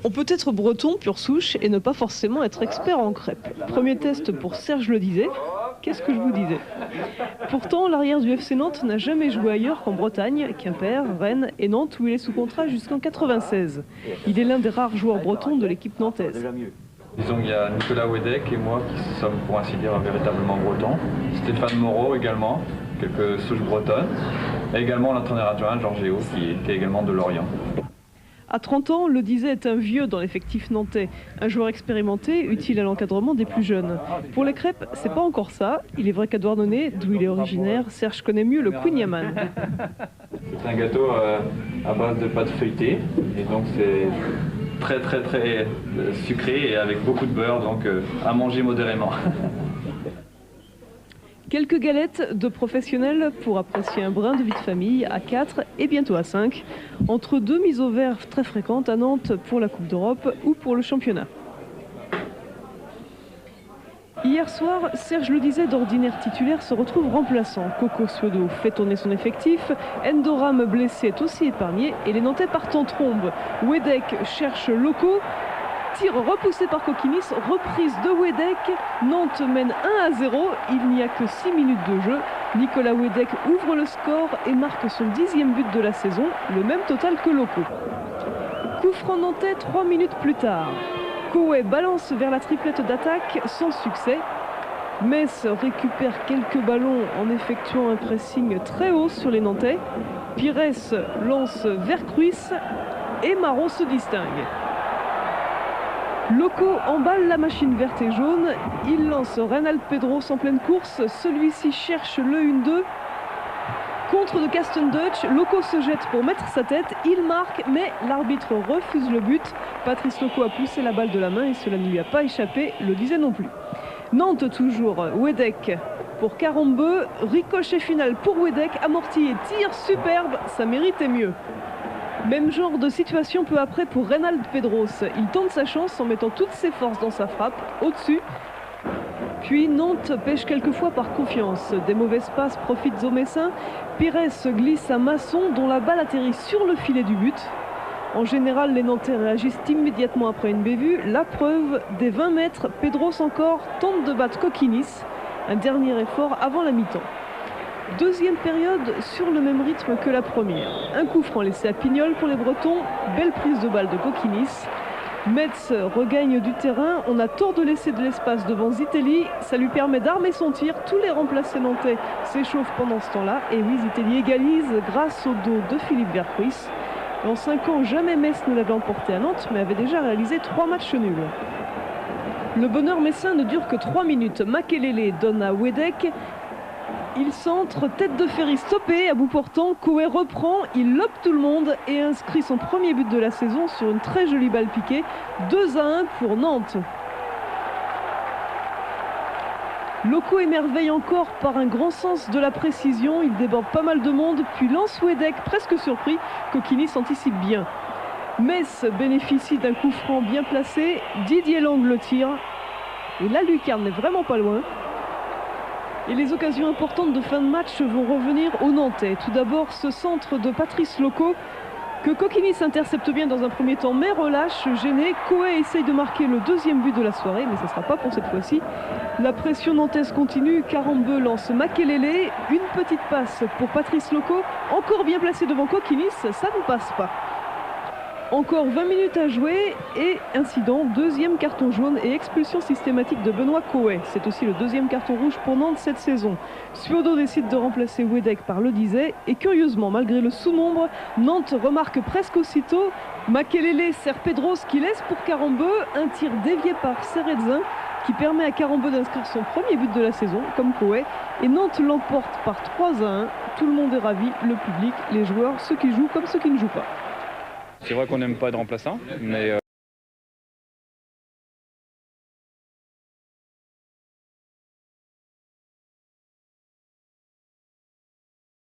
On peut être breton pure souche et ne pas forcément être expert en crêpes. Premier test pour Serge Le Disait. Qu'est-ce que je vous disais? Pourtant, l'arrière du FC Nantes n'a jamais joué ailleurs qu'en Bretagne, Quimper, Rennes et Nantes où il est sous contrat jusqu'en 96. Il est l'un des rares joueurs bretons de l'équipe nantaise. Disons qu'il y a Nicolas Wedek et moi qui sommes pour ainsi dire véritablement bretons. Stéphane Moreau également, quelques souches bretonnes. Et également l'entraîneur adjoint Georges Géo qui est également de Lorient. À 30 ans, Le Disait est un vieux dans l'effectif nantais, un joueur expérimenté, utile à l'encadrement des plus jeunes. Pour les crêpes, c'est pas encore ça. Il est vrai qu'à Douarnenez, d'où il est originaire, Serge connaît mieux le Queen Yaman. C'est un gâteau à base de pâte feuilletée, et donc c'est très sucré et avec beaucoup de beurre, donc à manger modérément. Quelques galettes de professionnels pour apprécier un brin de vie de famille à 4 et bientôt à 5, entre deux mises au vert très fréquentes à Nantes pour la Coupe d'Europe ou pour le championnat. Hier soir, Serge Le Disait, d'ordinaire titulaire, se retrouve remplaçant. Coco Suedo fait tourner son effectif, Endoram blessé est aussi épargné et les Nantais partent en trombe. Wedek cherche Loco. Tir repoussé par Kokinis, reprise de Wedek, Nantes mène 1-0, il n'y a que 6 minutes de jeu. Nicolas Wedek ouvre le score et marque son 10e but de la saison, le même total que Loco. Coup franc nantais 3 minutes plus tard. Koué balance vers la triplette d'attaque sans succès. Metz récupère quelques ballons en effectuant un pressing très haut sur les Nantais. Pires lance vers Cruis et Marot se distingue. Loco emballe la machine verte et jaune, il lance Reynald Pedros en pleine course, celui-ci cherche le 1-2. Contre de Kasten Dutch, Loco se jette pour mettre sa tête, il marque mais l'arbitre refuse le but. Patrice Loco a poussé la balle de la main et cela ne lui a pas échappé, Le Disait non plus. Nantes toujours, Wedek pour Carambeu, ricochet final pour Wedek, amorti et tir superbe, ça méritait mieux. Même genre de situation peu après pour Reynald Pedros. Il tente sa chance en mettant toutes ses forces dans sa frappe, au-dessus. Puis Nantes pêche quelquefois par confiance. Des mauvaises passes profitent aux Messins. Pires glisse à Masson dont la balle atterrit sur le filet du but. En général, les Nantais réagissent immédiatement après une bévue. La preuve, des 20 mètres, Pedros encore tente de battre Kokinis. Un dernier effort avant la mi-temps. Deuxième période sur le même rythme que la première. Un coup franc laissé à Pignol pour les Bretons, belle prise de balle de Kokinis. Metz regagne du terrain, on a tort de laisser de l'espace devant Zitelli, ça lui permet d'armer son tir, tous les remplacés nantais s'échauffent pendant ce temps-là, et oui, Zitelli égalise grâce au dos de Philippe Vercruis. En 5 ans, jamais Metz ne l'avait emporté à Nantes, mais avait déjà réalisé 3 matchs nuls. Le bonheur messin ne dure que 3 minutes, Makelele donne à Wedek. Il centre, tête de Ferry stoppée, à bout portant, Koué reprend, il lobe tout le monde et inscrit son premier but de la saison sur une très jolie balle piquée, 2-1 pour Nantes. Loco émerveille encore par un grand sens de la précision, il déborde pas mal de monde, puis lance Wedek presque surpris, Kokinis anticipe bien. Metz bénéficie d'un coup franc bien placé, Didier Lang le tire, et la lucarne n'est vraiment pas loin. Et les occasions importantes de fin de match vont revenir aux Nantais. Tout d'abord, ce centre de Patrice Loco que Kokinis intercepte bien dans un premier temps, mais relâche, gêné. Koué essaye de marquer le deuxième but de la soirée, mais ce ne sera pas pour cette fois-ci. La pression nantaise continue. Carambeu lance Makelele. Une petite passe pour Patrice Loco. Encore bien placé devant Kokinis, ça ne passe pas. Encore 20 minutes à jouer et incident, deuxième carton jaune et expulsion systématique de Benoît Koué. C'est aussi le deuxième carton rouge pour Nantes cette saison. Suodo décide de remplacer Wedek par Le Disait et curieusement, malgré le sous-nombre, Nantes remarque presque aussitôt Makelele sert Pedros qui laisse pour Carambeu, un tir dévié par Seredzin qui permet à Carambeu d'inscrire son premier but de la saison, comme Koué, et Nantes l'emporte par 3-1. Tout le monde est ravi, le public, les joueurs, ceux qui jouent comme ceux qui ne jouent pas. C'est vrai qu'on n'aime pas de remplaçant, mais